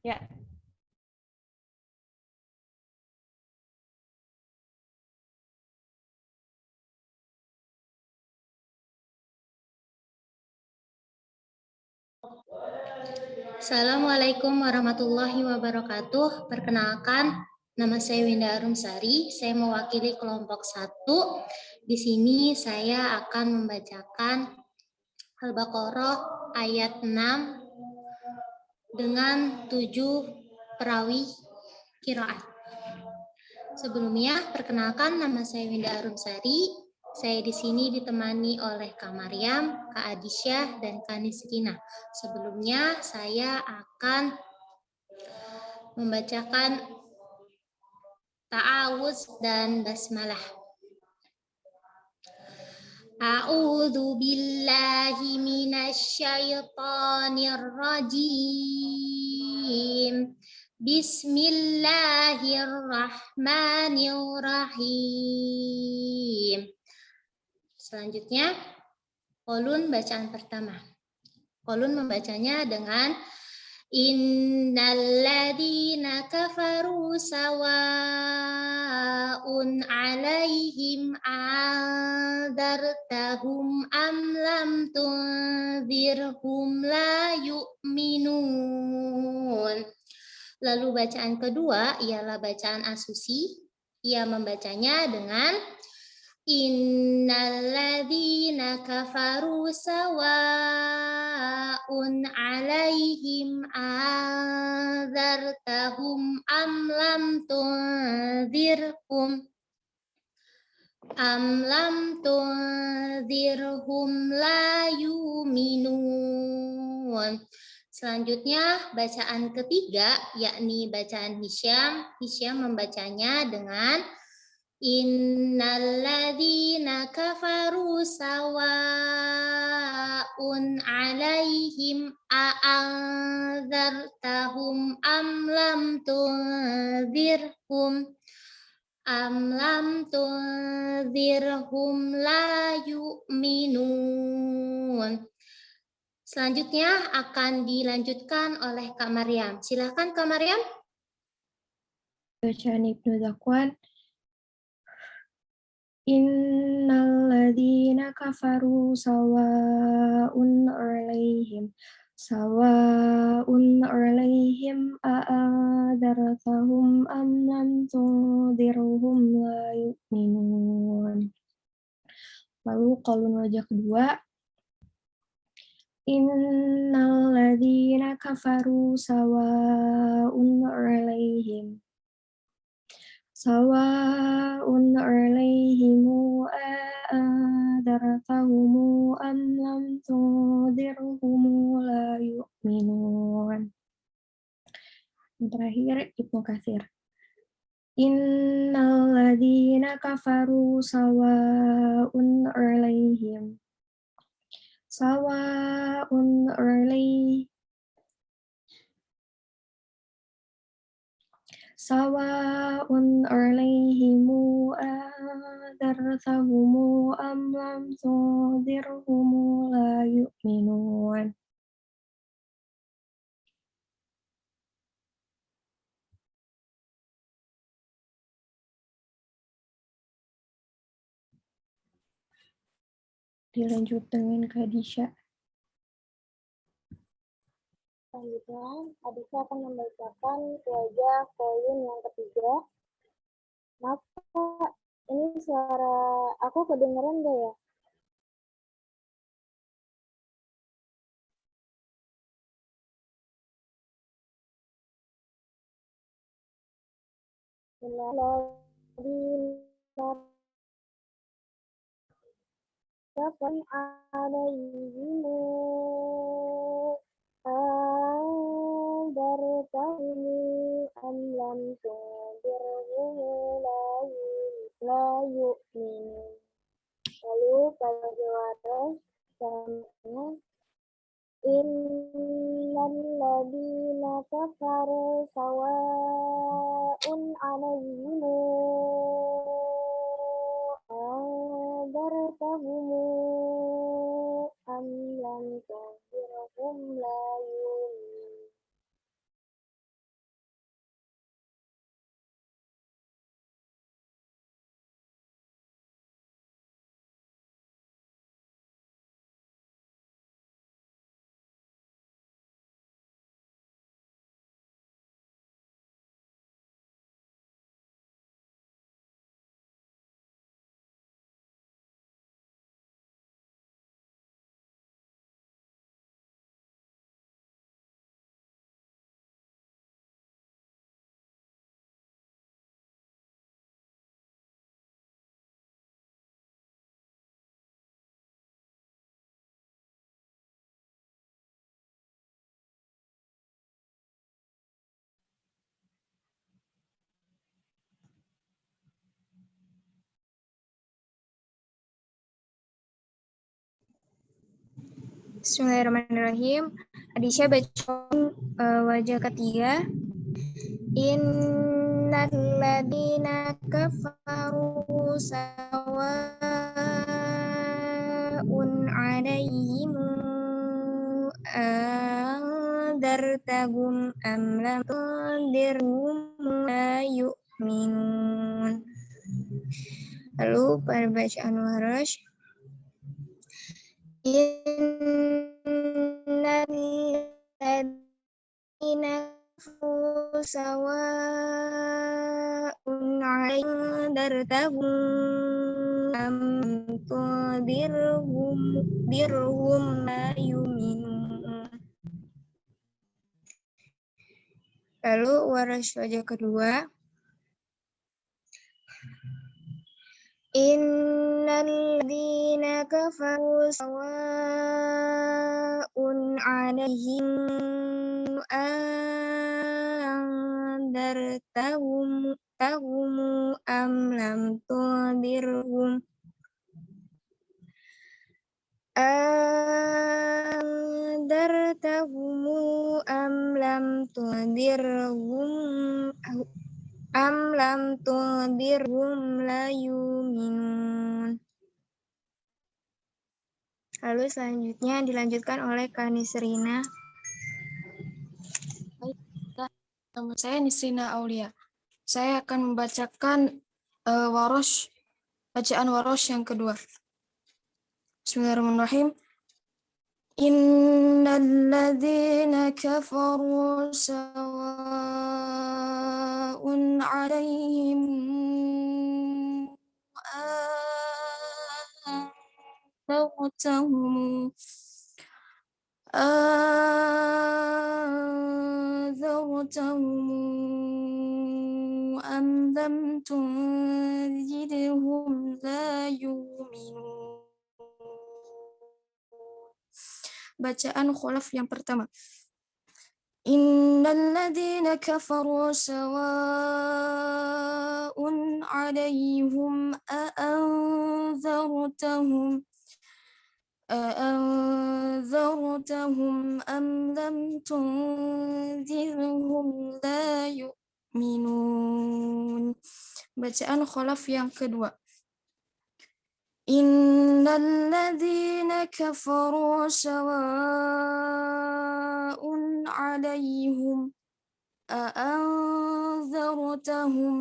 Ya. Assalamualaikum warahmatullahi wabarakatuh. Perkenalkan, nama saya Winda Arumsari. Saya mewakili kelompok 1. Di sini saya akan membacakan Al-Baqarah ayat 6 dengan 7 perawi qiraat. Sebelumnya, perkenalkan nama saya Winda Arumsari. Saya di sini ditemani oleh Kak Maryam, Kak Adisyah, dan Kak Nisrina. Sebelumnya, saya akan membacakan ta'awuz dan basmalah. A'udzu billahi minasyaitonir rajim. Bismillahirrahmanirrahim. Selanjutnya, Qolun bacaan pertama. Qolun membacanya dengan Innalladzina kafaru sawa'un 'alaihim anzartahum am lam tunzirhum la yu'minun. Lalu bacaan kedua ialah bacaan Asusi. Ia membacanya dengan Innalladzina kafaru sawa'un 'alaihim anzartahum am lam tunzirhum la yu'minun. Selanjutnya bacaan ketiga yakni bacaan Hisyam. Hisyam membacanya dengan Innalladzina kafaru sawa'un 'alaihim a'anzartahum am lam tunzirhum la yu'minun. Selanjutnya akan dilanjutkan oleh Kak Maryam. Silakan Kak Maryam. Bacaan Ibnu Zakwan. Innalladzina kafaru sawa'un 'alaihim a'anzartahum am lam tunzirhum la yu'minun. Lalu qaulun wajah kedua. Innalladzina kafaru sawa'un 'alaihim a'anzartahum am lam tunzirhum la yu'minun. Yang terakhir Ibnu Katsir. Innalladzina kafaru sawa'un 'alaihim anzartahum am lam tunzirhum la yu'minun. Dilanjut dengan Kadisha. Selanjutnya, Adisa akan membacakan wajah kolom yang ketiga. Maaf, Kak, ini suara aku kedengeran gak ya? Kapan ada izimu anzartahum am lam tunzirhum la yu'minun. Lalu pada jawaban selanjutnya, Innalladzina kafaru sawa'un 'alaihim anzartahum am lam tunzirhum la yu'minun. Bismillahirrahmanirrahim. Adisya baca wajah ketiga. Innal ladzina kafaru sawa'un 'alaihim andartahum am lam tundirhum la yu'minun. Lalu pada bacaan Warash, innal ladzina kafaru sawa'un 'alaihim andartahum am tundirhum la yu'minun. Lalu Warash wajah kedua, innal ladzina kafaru sawa'un 'alaihim andartahum am lam tundirhum la yu'minun. Lalu selanjutnya dilanjutkan oleh Kak Nisrina. Nama saya Nisrina Aulia. Saya akan membacakan bacaan Warosh yang kedua. Bismillahirrahmanirrahim. Innal ladzina kafaru sawa'un 'alaihim أنذرتهم أم لم تنذرهم لا يؤمنون. Bacaan Kholaf yang pertama. Innal ladzina kafaru sawa'un 'alaihim أأنذرتهم أم لم تنذرهم لا يؤمنون. Bacaan Kholaf yang kedua. Innal ladzina kafaru sawa'un 'alaihim أأنذرتهم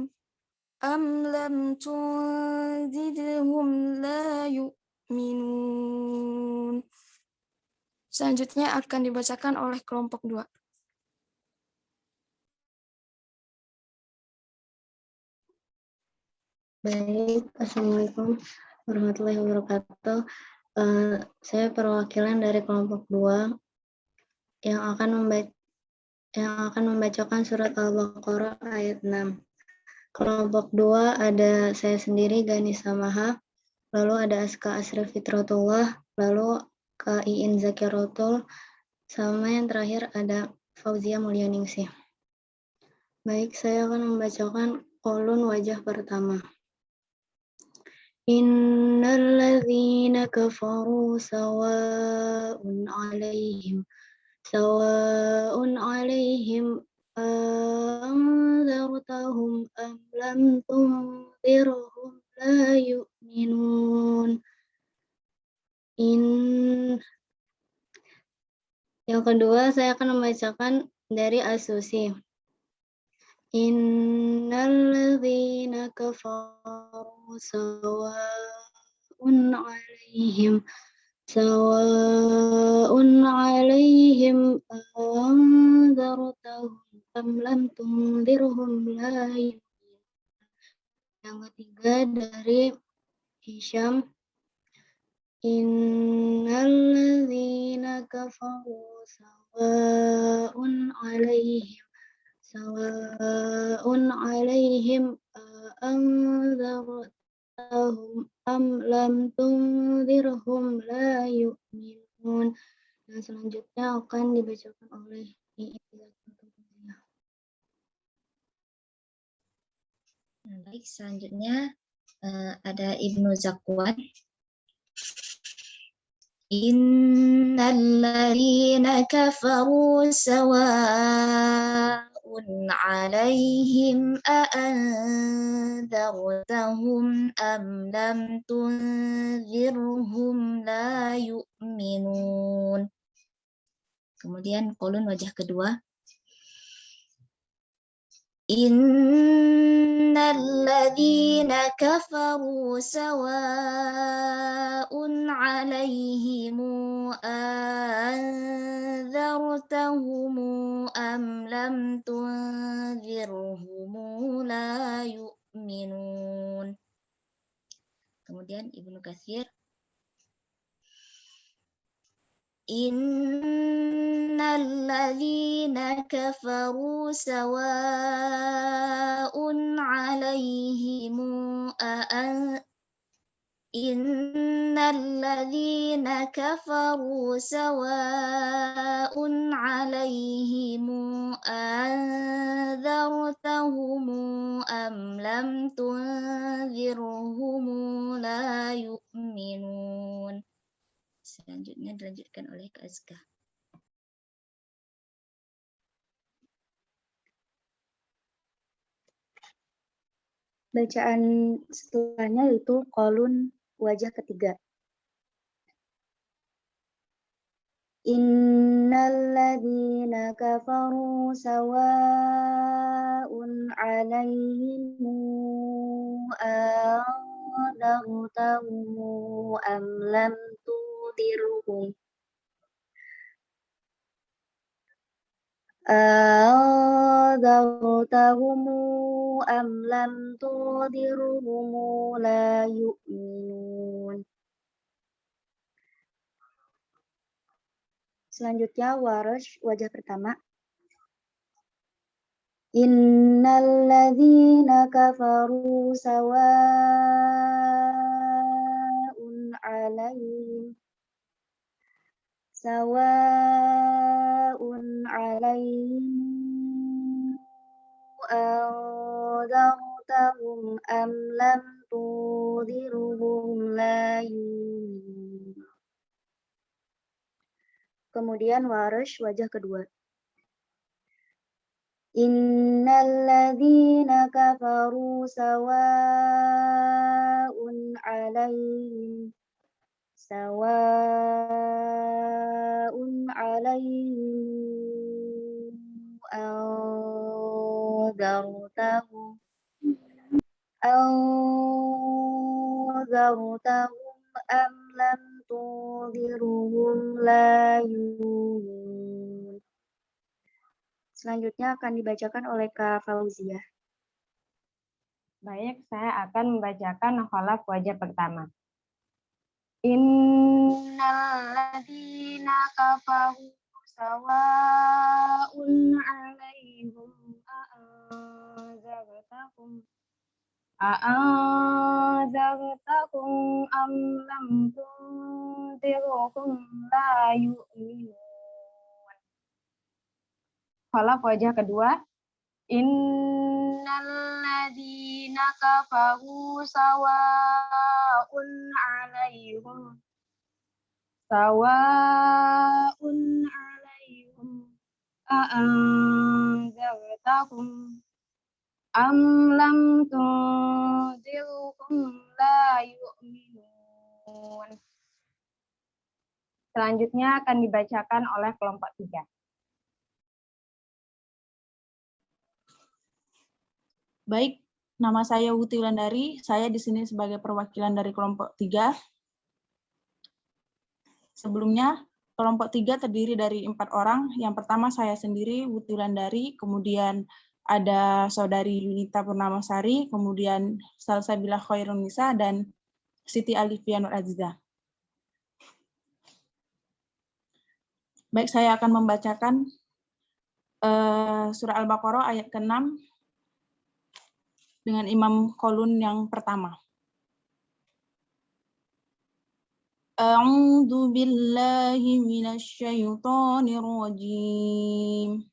أم لم تنذرهم لا yu'minun. Selanjutnya akan dibacakan oleh kelompok 2. Baik, Assalamualaikum warahmatullahi wabarakatuh. Saya perwakilan dari kelompok 2 yang akan membacakan surat Al-Baqarah ayat 6. Kelompok 2 ada saya sendiri, Gani Samaha, lalu ada Aska Asri Fitratullah, lalu Kak Iin Zakiratul, sama yang terakhir ada Fauzia Mulyaningsih. Baik, saya akan membacakan kolon wajah pertama. Innal ladzina kafaru sawa'un 'alaihim anzartahum am lam tunzirhum la yu'minun. Yang kedua saya akan membacakan dari Asusi. Innal ladzina kafaru sawa'un 'alaihim anzartahum am lam tunzirhum la yu'minun. Yang ketiga dari Hisham. Innal ladzina kafaru sawa'un 'alaihim anzartahum am lam tunzirhum la yu'minun. Dan selanjutnya akan dibacakan oleh Baik, selanjutnya ada Ibnu Zakwan. Innalladzina kafaru sawa'un 'alaihim a'andzartahum am lam tunzirhum la yu'minun. Kemudian qaulun wajah kedua. Innalladzina kafaru sawa'un 'alaihim anzartahum am lam tunzirhum la yu'minun. Kemudian Ibnu Katsir, Innalladzina kafaru sawa'un 'alaihim Innalladzina kafaru sawa'un 'alaihim anzartahum am lam tunzirhum la yu'minun. Selanjutnya dilanjutkan oleh Kak Azka. Bacaan setelahnya yaitu qaulun wajah ketiga. Innalladzina kafaru sawa'un 'alaihim anzartahum am lam tunzirhum anzartahum am lam tunzirhum la yu'minun. Selanjutnya Warash wajah pertama. Innalladzina kafaru sawa'un 'alaihim anzartahum am lam tunzirhum la yu'minun. Kemudian Warash wajah kedua. Innalladzina kafaru sawa'un 'alaihim anzartahum am lam tunzirhum la yu'minun. Selanjutnya akan dibacakan oleh Kak Fauziah. Baik, saya akan membacakan khalaf wajah pertama. Innalladzina kafaru sawa'un 'alaihim a'anzartahum am lam tunzirhum la yu'minun. Khalaf wajah kedua. Innalladzina kafaru sawa'un 'alaihim a'anzartahum am lam tunzirhum la yu'minun. Selanjutnya akan dibacakan oleh kelompok 3. Baik, nama saya Wuti Wulandari. Saya di sini sebagai perwakilan dari kelompok 3. Sebelumnya, kelompok 3 terdiri dari 4 orang. Yang pertama saya sendiri, Wuti Wulandari, kemudian ada saudari Yunita Purnamasari, kemudian Salsabila Khairunisa, dan Siti Alifia Nur Azizah. Baik, saya akan membacakan surah Al-Baqarah ayat ke-6 dengan Imam Qaulun yang pertama. A'udzu billahi minasy syaithanir rajim.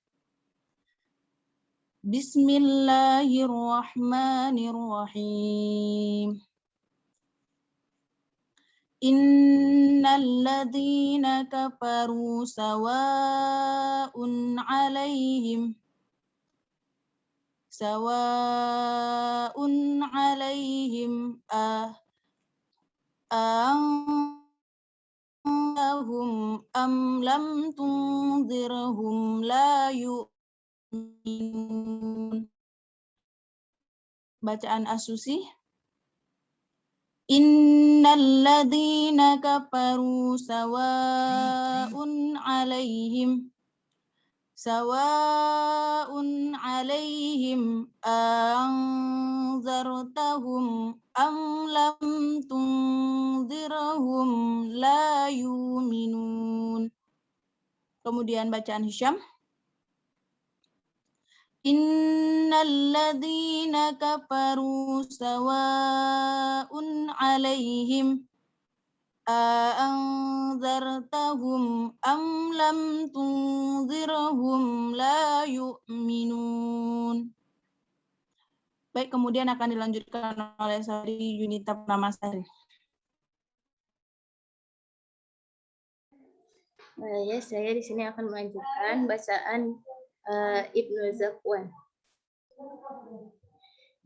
Bismillahirrahmanirrahim. Innalladzina kafaru sawa'un 'alaihim anzartahum am lam tunzirhum la yu'minun. Bacaan As-Susi. Innalladzina kafaru sawa'un 'alaihim anzartahum am lam tunzirhum la yu'minun. Kemudian bacaan Hisham. Innalladzina kafaru sawa'un 'alaihim anzartahum am lam tunzirhum la yu'minun. Baik, kemudian akan dilanjutkan oleh Saudari Yunita Purnamasari. Ya, saya di sini akan melanjutkan bacaan Ibnu Zakwan.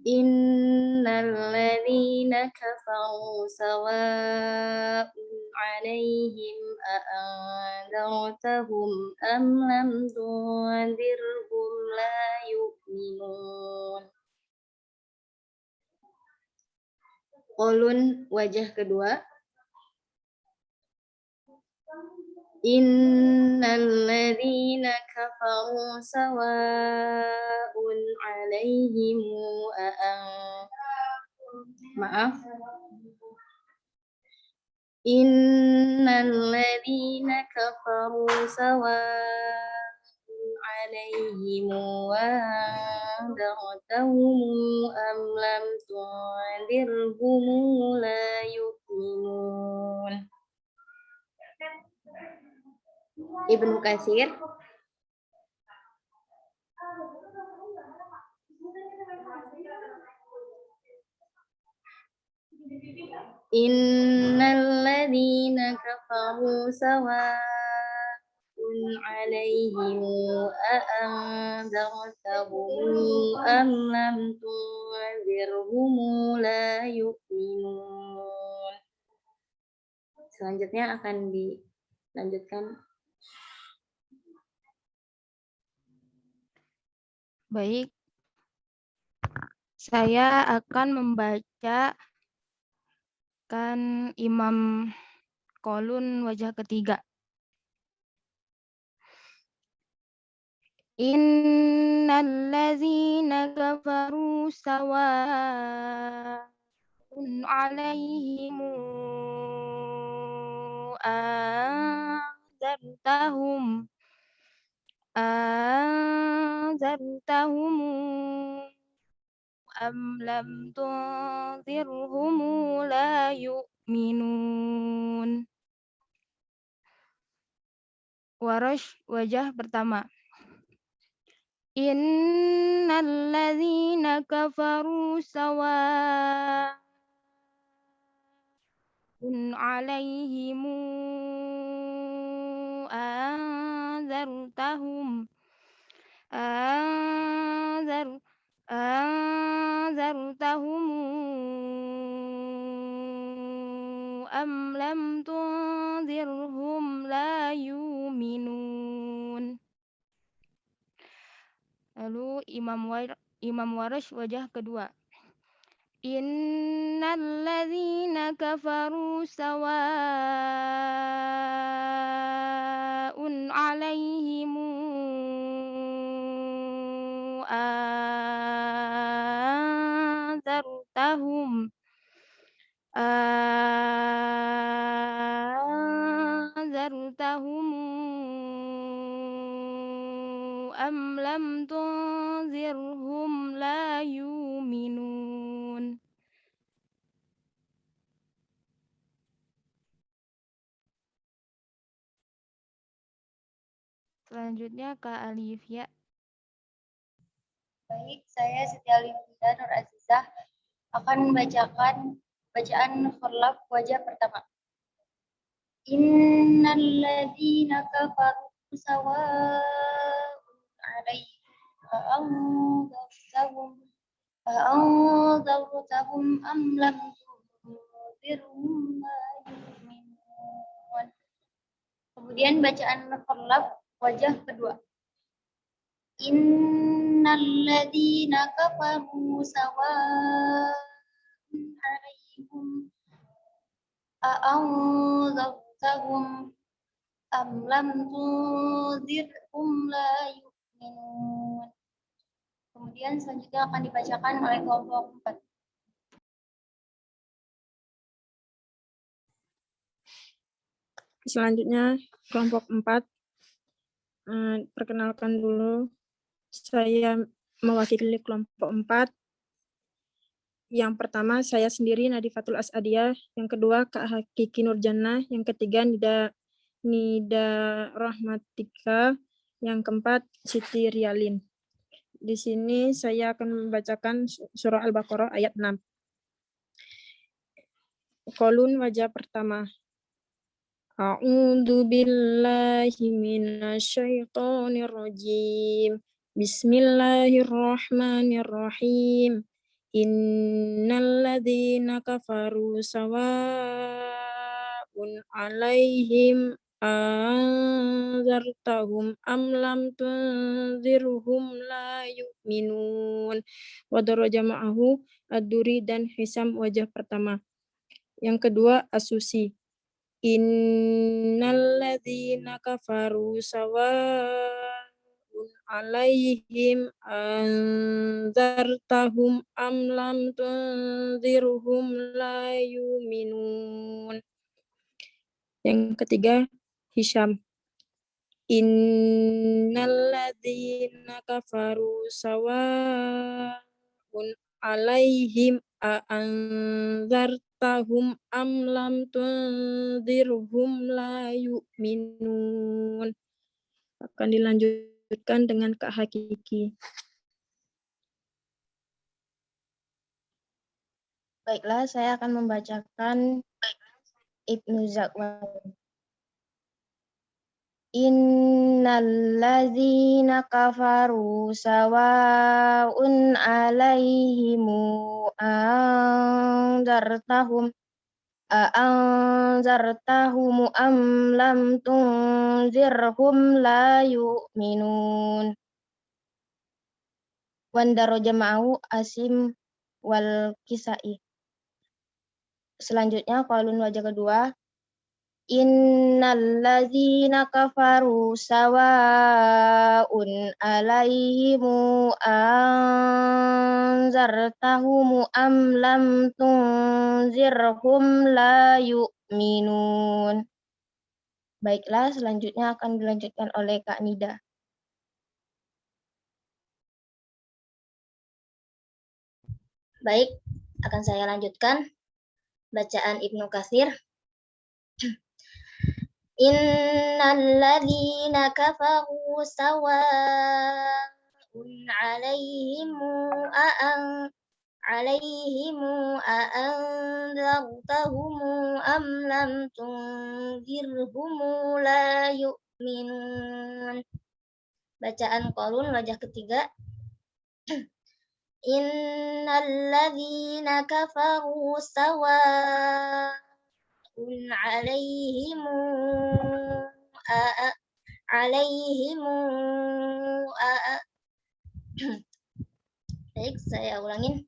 Innalladzina kafaru sawa'un 'alaihim a'anzartahum am lam tunzirhum la yu'minun. Qaulun wajah kedua. Innalladzina kafaru sawa'un 'alaihim Innalladzina kafaru sawa'un 'alaihim wa anzartahum am lam tunzirhum la yu'minun. Ibnu Katsir. Innalladzina kafaru sawa'un 'alaihim a'anzartahum am lam tunzirhum la yu'minun. Selanjutnya akan dilanjutkan. Baik, saya akan membacakan Imam Qaulun wajah ketiga. Innalladzina kafaru sawa'un 'alaihim anzartahum am lam tunzirhum la yu'minun. Warash wajah pertama. Innalladzina kafaru sawa'un 'alaihim anzartahum am lam tunzirhum la yu'minun. Lalu Imam Warash wajah kedua. Innalladzina kafaru sawa'un 'alaihim anzartahum am lam tunzirhum la yu'minun. Selanjutnya Kak Alifia. Baik, saya Siti Alifia Nur Azizah akan membacakan bacaan khurlaf wajah pertama. Innal ladzina kafaru sawa'un 'alaihim أأنذرتهم أم لم تنذرهم لا يؤمنون. Kemudian bacaan qallab wajah kedua. Innal ladzina kafaru sawa'un 'alaihim أأنذرتهم أم لم تنذرهم لا يؤمنون. Kemudian selanjutnya akan dibacakan oleh kelompok 4. Selanjutnya kelompok 4. Perkenalkan dulu, saya mewakili kelompok 4. Yang pertama saya sendiri Nadifatul As'adiyah, yang kedua Kak Hakiki Nurjannah, yang ketiga Nida Rahmatika, yang keempat Siti Rialin. Di sini saya akan membacakan surah Al-Baqarah ayat 6. Qolun wajah pertama. A'udzu billahi minasyaitonir rajim. Bismillahirrahmanirrahim. Innal ladzina kafaru sawa'un 'alaihim anzartahum am lam tunzirhum la yu'minun. Wa daraja ma'ahu Ad-Duri dan Hisam wajah pertama. Yang kedua As-Susi. Innal ladzina kafaru sawa'un 'alaihim anzartahum am lam tunzirhum la yu'minun. Yang ketiga Hisham. Innal ladzina kafaru sawa'un 'alaihim anzartahum am lam tunzirhum la yu'minun. Akan dilanjutkan dengan Kak Hakiki. Baiklah, saya akan membacakan Ibnu Zakwan. Innal ladzina kafaru sawa'un 'alaihim anzartahum am lam tunzirhum la yu'minun. Wan daraja ma'ahu Asim wal Kisai. Selanjutnya qaulun wajah kedua. Innal ladzina kafaru sawa'un 'alaihim anzartahum am lam tunzirhum la yu'minun. Baiklah, selanjutnya akan dilanjutkan oleh Kak Nida. Baik, akan saya lanjutkan bacaan Ibnu Katsir. Innal ladzina kafaru sawa'un 'alaihim a'anzartahum am lam tunzirhum la yu'minun. Bacaan qaulun wajah ketiga. Innal ladzina kafaru sawa'un 'alaihim Baik, saya ulangin.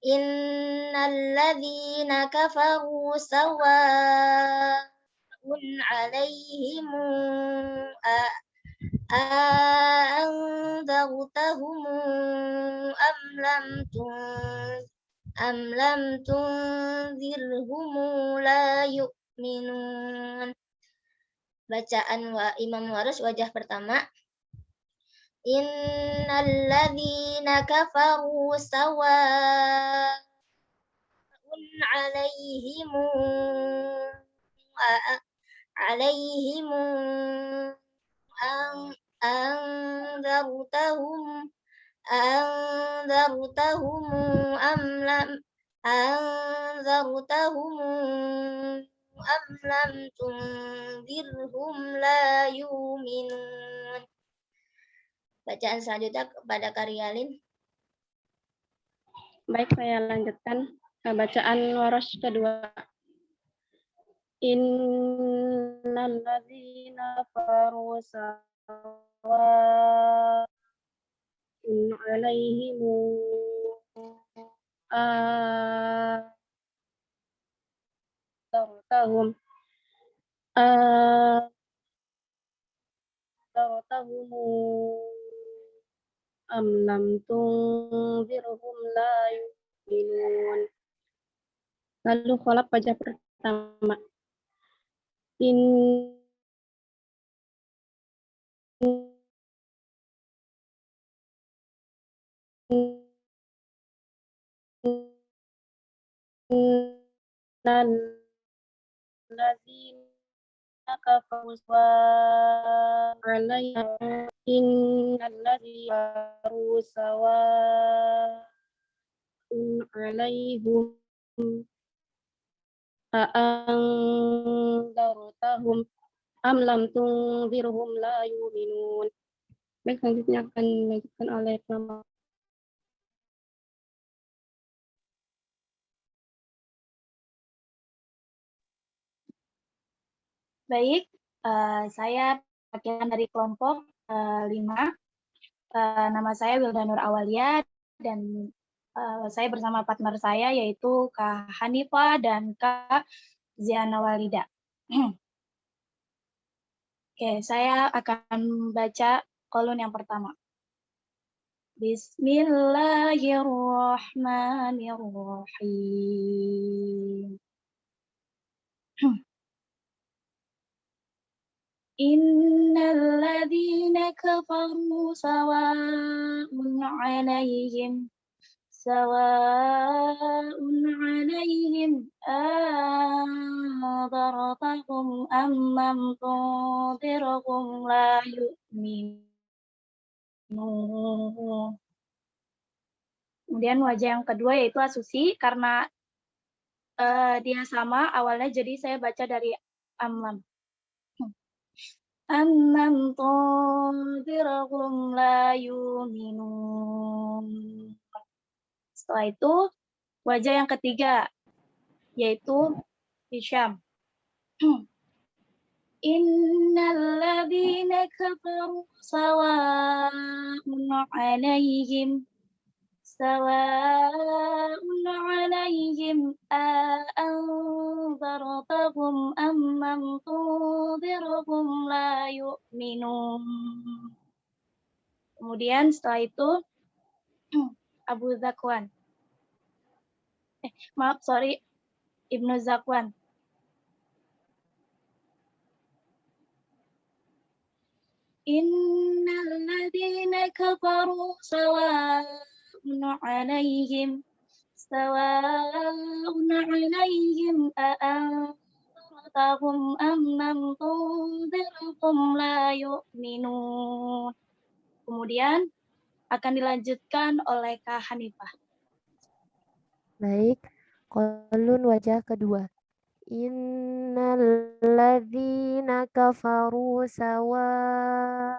Innal ladzina kafaru sawa'un 'alaihim anzartahum am lam tunzirhum la yu'minun. Bacaan Imam Waras wajah pertama. Innal ladzina kafaru sawa'un 'alaihim anzartahum am أم لم تنذرهم لا يؤمنون. Bacaan selanjutnya kepada Karyalin. Baik, saya lanjutkan bacaan waras kedua. Innal ladzina kafaru sawa'un 'alaihim anzartahum am lam tunzirhum la yu'minun. Lalu kholaf wajah pertama. Innal ladzina kafaru sawa'un 'alaihim a'anzartahum am lam tunzirhum la yu'minun. Baik, selanjutnya akan dilanjutkan oleh kelompok. Baik, saya perwakilan dari kelompok 5. Nama saya Wilda Nur Awalia dan saya bersama partner saya yaitu Kak Hanifah dan Kak Ziana Walida. Oke, saya akan baca kolon yang pertama. Bismillahirrahmanirrahim. Innal ladzina kafaru sawa'un 'alaihim anzartahum am lam tunzirhum la yu'minun. Kemudian wajah yang kedua yaitu Asusi, karena dia sama awalnya jadi saya baca dari amlam. Annam tunzirhum la yu'minun. Setelah itu wajah yang ketiga yaitu Hisham. Innal ladzina kafaru sawa'un 'alaihim anzartahum am lam tunzirhum la yu'minun. Kemudian setelah itu Abu Zakwan. Ibnu Zakwan. Innal ladzina kafaru sawa'un 'alaihim a'anzartahum am lam tunzirhum la yu'minun. Kemudian akan dilanjutkan oleh Kak Hanifah. Baik, kolon wajah kedua. Innal ladzina kafaru sawa'un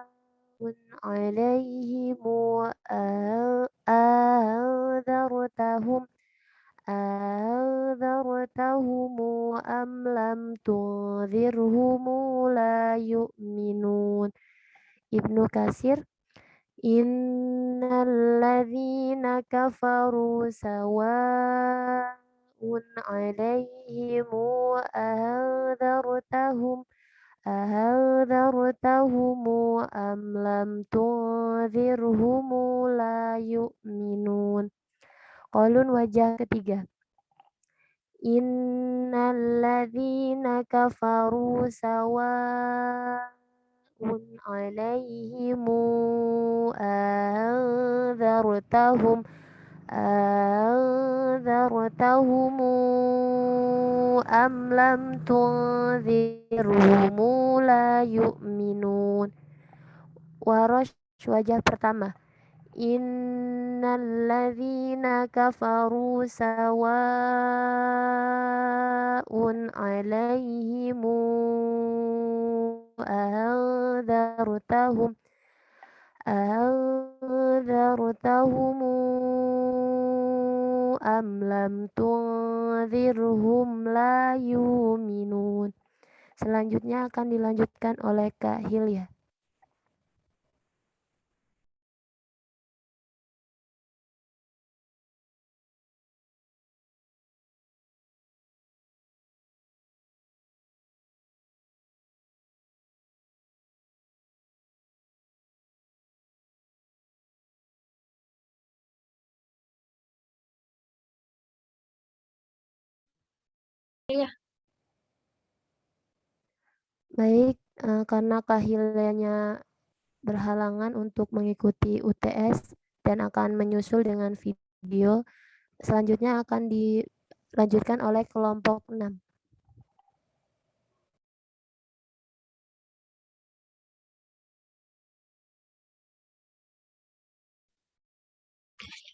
'alaihim anzartahum am lam tunzirhum la yu'minun. Ibnu Katsir. Innal ladzina kafaru sawa'un 'alaihim anzartahum am lam tunzirhum la yu'minun. Qalun wajah ketiga. Innal ladzina kafaru sawa'un 'alaihim anzartahum am lam tunzirhum la yu'minun. Warosh wajah pertama. Innal innalladzina kafaru sawa'un alaihimu أأنذرتهم أم لم تنذرهم لا يؤمنون. Selanjutnya akan dilanjutkan oleh Kak Hilya. Iya. Baik, karena Kak Hilyanya berhalangan untuk mengikuti UTS dan akan menyusul dengan video, selanjutnya akan dilanjutkan oleh kelompok 6.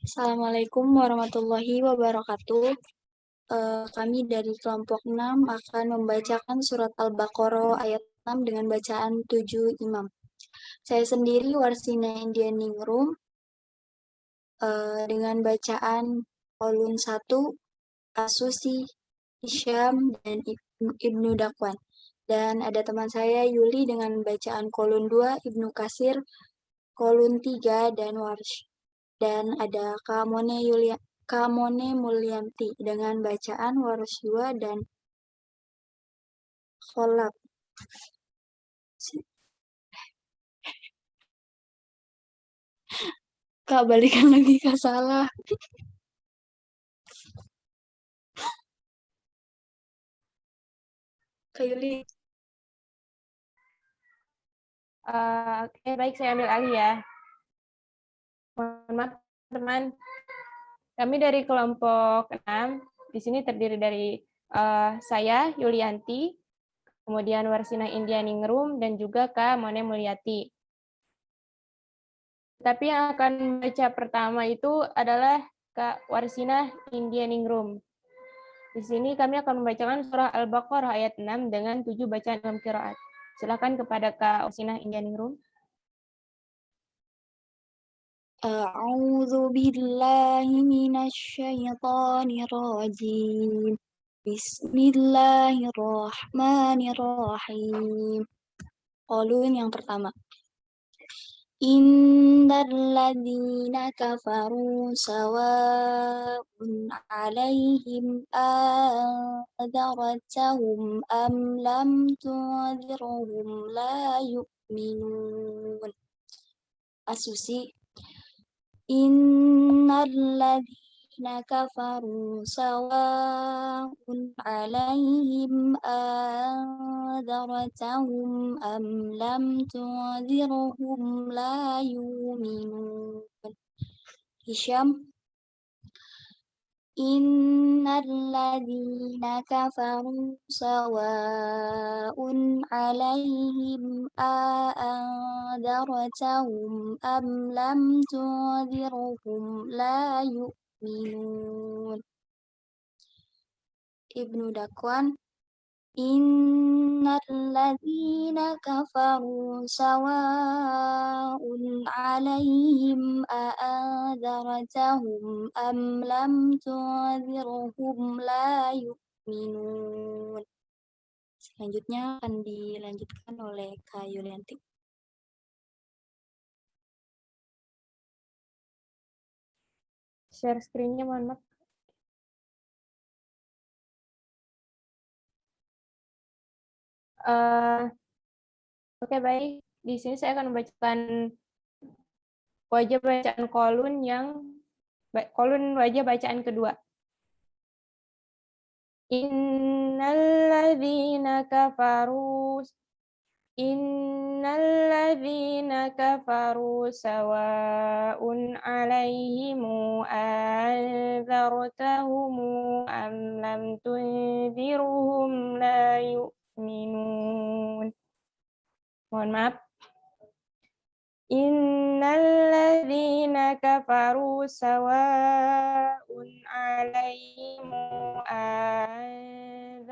Assalamualaikum warahmatullahi wabarakatuh. Kami dari kelompok 6 akan membacakan surat Al-Baqarah ayat 6 dengan bacaan 7 imam. Saya sendiri Warsina Indianingrum dengan bacaan Qaulun 1, Asusi, Hisham, dan Ibnu Dakwan. Dan ada teman saya Yuli dengan bacaan Qaulun 2, Ibnu Kasir, Qaulun 3, dan Warsh. Dan ada Kamone Mulyanti dengan bacaan Warsh 2 dan Kholab. Kak, balikan lagi, Kak, salah. Kak Yuli. Oke, baik, saya ambil alih ya. Mohon maaf, teman. Kami dari kelompok 6, di sini terdiri dari saya, Yulianti, kemudian Warsina Indianingrum, dan juga Kak Mone Mulyati. Tapi yang akan baca pertama itu adalah Kak Warsina Indianingrum. Di sini kami akan membacakan surah Al-Baqarah ayat 6 dengan 7 bacaan dalam qiraat. Silakan kepada Kak Warsina Indianingrum. A'udzu billahi minasyaitonir rajim. Bismillahirrahmanirrahim. Qaulun yang pertama. Innalladzina kafaru sawa'un 'alaihim anzartahum am lam tunzirhum la yu'minun. Asusi. Innalladzina kafaru sawa'un 'alaihim anzartahum am lam tunzirhum la yu'minun. Hisham. Innalladzina kafaru sawa'un 'alaihim anzartahum am lam tunzirhum la yu'minun. Ibnu Dakwan. Innalladzina kafaru sawa'un 'alaihim a'anzartahum am lam tunzirhum la yu'minun. Selanjutnya akan dilanjutkan oleh Kak Yulianti. Share screen-nya, mohon maaf. Oke, baik. Di sini saya akan membacakan wajah bacaan Qaulun wajah bacaan kedua. Innalladzina kafaru sawa'un 'alaihimu anzartahum am lam tunzirhum la yu'minun. Mohon maaf. Innalladzina kafaru sawa'un 'alaihim anzartahum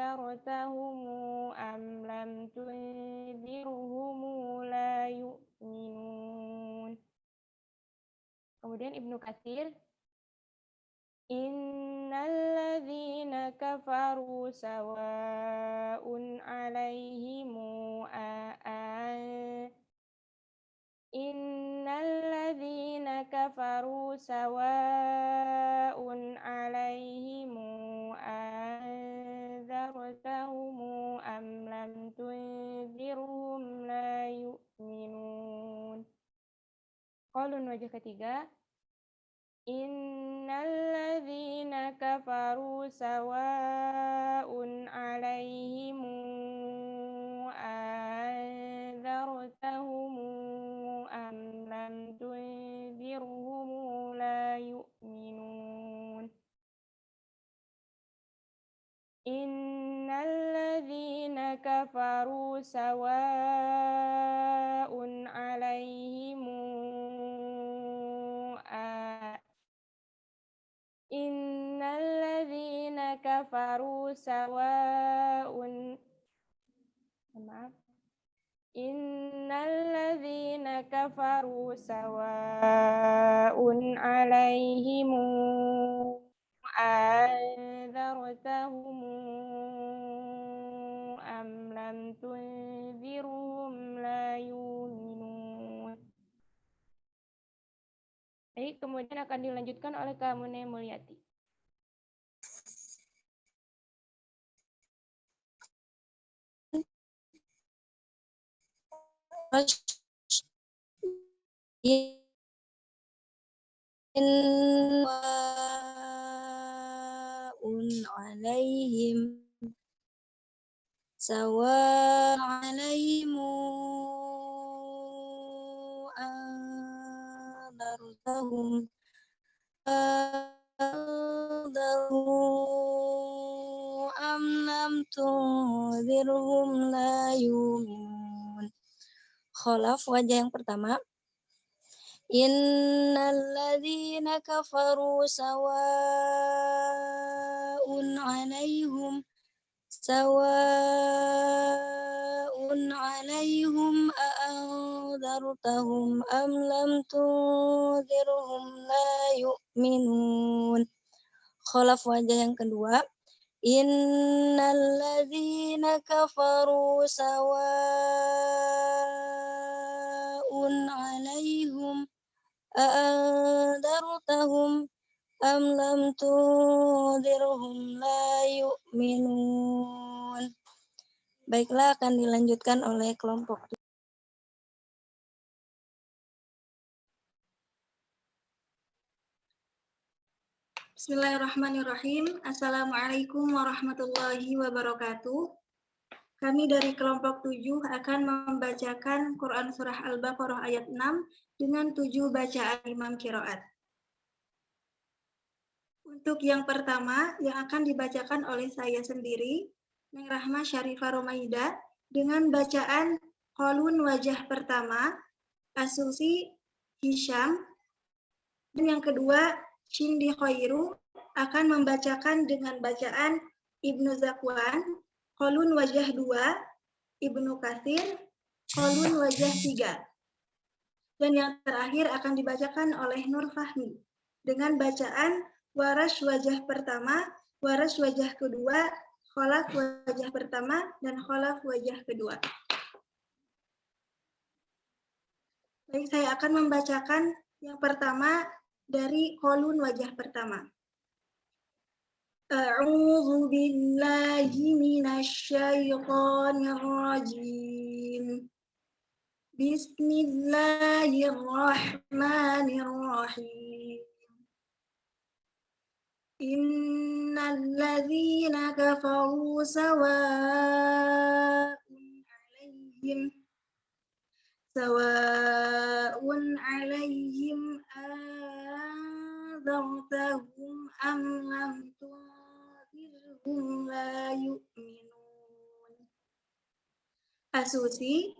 am lam tunzirhum la yu'minun. Kemudian Ibnu Katsir, innalladzina kafaru sawa'un 'alaihim Innalladzina kafaru sawa'un 'alaihim anzartahum am lam tunzirhum la yu'minun. Qaulun wajah ketiga, innalladzina kafaru sawa'un 'alaihim anzartahum am lam tunzirhum la yu'minun. Innalladzina kafaru sawa'un 'alaihim Innalladzina kafaru sawa'un Maaf. Innalladzina kafaru sawa'un 'alaihim anzartahum am lam tunzirhum la yu'minun. Baik, kemudian akan dilanjutkan oleh Kak Muneh Mulyati. alaihim sawa'un alaihim anzartahum am lam tunzirhum la yu'minun. Kholaf wajah yang pertama, innalladzina kafaru sawa'un 'alaihim a'anzartahum am lam tunzirhum la yu'minun. Kholaf wajah yang kedua, innalladzina kafaru sawa'un 'alaihim a'anzartahum am lam tunzirhum la yu'minun. Baiklah, akan dilanjutkan oleh kelompok. Bismillahirrahmanirrahim. Assalamualaikum warahmatullahi wabarakatuh. Kami dari kelompok 7 akan membacakan Quran Surah Al-Baqarah ayat 6 dengan 7 bacaan imam qiraat. Untuk yang pertama, yang akan dibacakan oleh saya sendiri, Neng Rahma Syarifah Romaida, dengan bacaan Qalun wajah pertama, Asusi Hisham, dan yang kedua, Shindi Khairu akan membacakan dengan bacaan Ibnu Zakwan, Qalun wajah 2, Ibnu Katsir, Qalun wajah 3. Dan yang terakhir akan dibacakan oleh Nur Fahmi dengan bacaan Warash wajah pertama, Warash wajah kedua, Kholaf wajah pertama, dan Kholaf wajah kedua. Baik, saya akan membacakan yang pertama dari Qalun wajah pertama. A'udzu billahi minasyaitonir rajim. Bismillahirrahmanirrahim. Innalladzina kafaru sawa'un 'alaihim anzartahum am lam tunzirhum la yu'minun. Asusi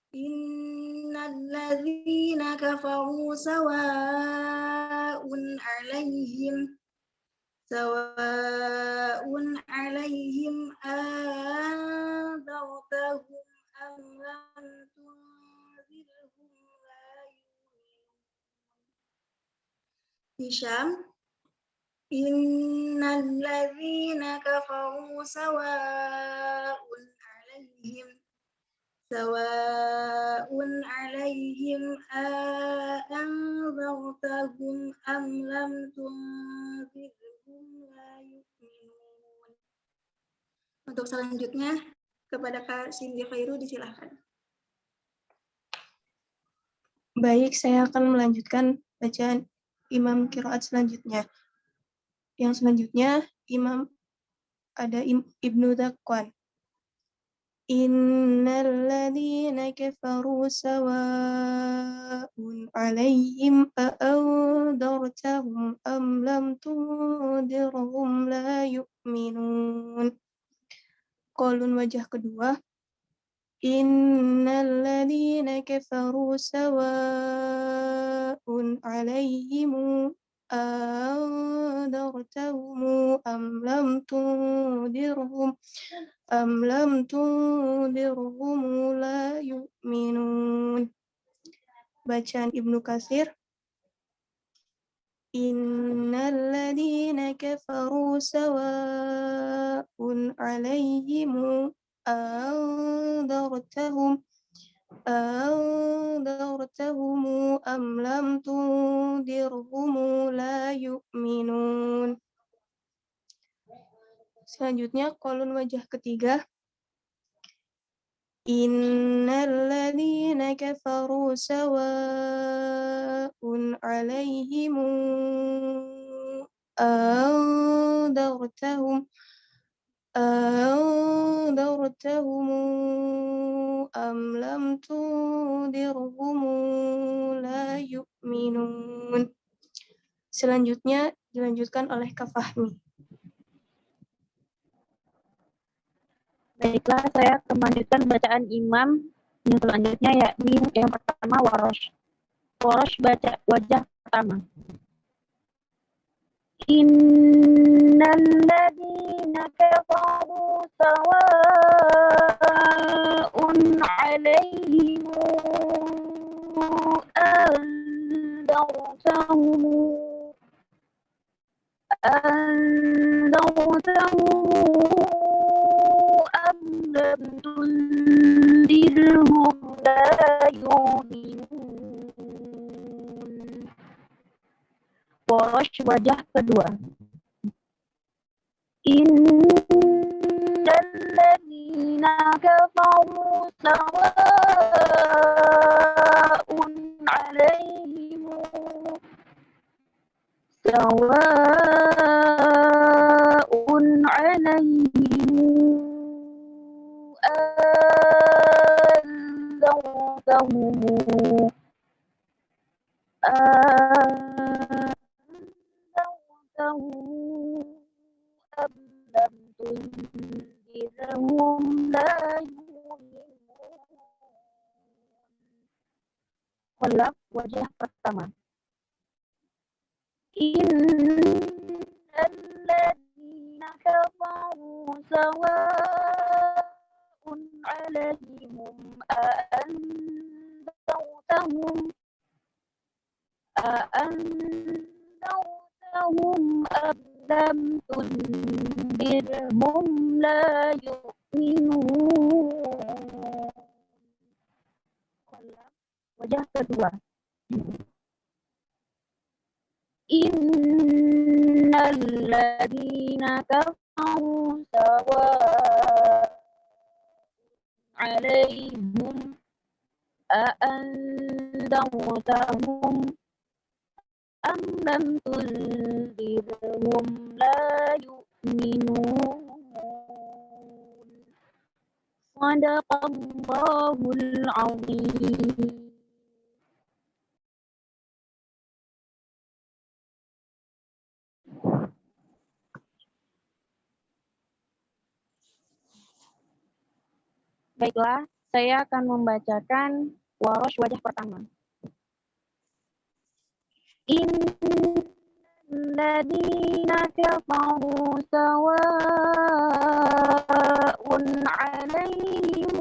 Innalladzina kafaru sawa'un alaihim anzartahum am lam tunzirhum la yu'minun. Hisham, innalladzina kafaru sawa'un alaihim anzartahum am lam tunzirhum la yu'minun. Untuk selanjutnya kepada Kak Cindy Khairu disilahkan. Baik, saya akan melanjutkan bacaan imam qiraat selanjutnya. Yang selanjutnya imam ada Ibnu Dakwan. Innalladzina kafaru sawa'un 'alaihim a'anzartahum am lam tunzirhum la yu'minun. Qaulun wajah kedua. Innalladzina kafaru sawa'un 'alaihim أنذرتهم أم لم تنذرهم لا يؤمنون. Bacaan Ibnu Katsir. Innalladzina kafaru sawa'un 'alaihim أنذرتهم أم لم تنذرهم لا يؤمنون. Selanjutnya qaulun wajah ketiga. Innalladzina kafaru sawa'un 'alaihim أنذرتهم أم لم تنذرهم لا يؤمنون. Selanjutnya dilanjutkan oleh Kak Fahmi. Baiklah, saya akan melanjutkan bacaan imam yang selanjutnya, yakni yang pertama Warosh. Warosh baca wajah pertama. Innalladzina kafaru sawa'un 'alaihim anzartahum am lam tunzirhum la yu'minun. Warosh wajah kedua. Innalladzina kafaru sawa'un 'alaihim أنذرتهم أم لم تنذرهم لا يؤمنون. Khalaf wajah pertama. Innalladzina kafaru sawa'un 'alaihim أأنذرتهم أم لم تنذرهم لا يؤمنون. Wajah kedua. Innalladzina kafaru sawa'un 'alaihim أأنذرتهم أم لم تنذرهم لا يؤمنون. Sadaqallahul azim. Baiklah, Saya akan membacakan Warosh wajah pertama. Innalladzina kafaru sawa'un 'alaihim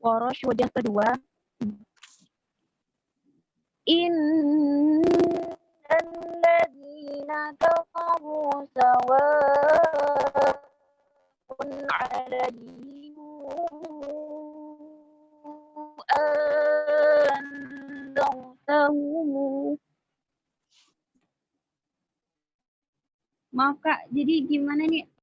Warosh wajah kedua. Innalladzina kafaru sawa'un 'alaihim anzartahum. Maaf Kak, jadi gimana nih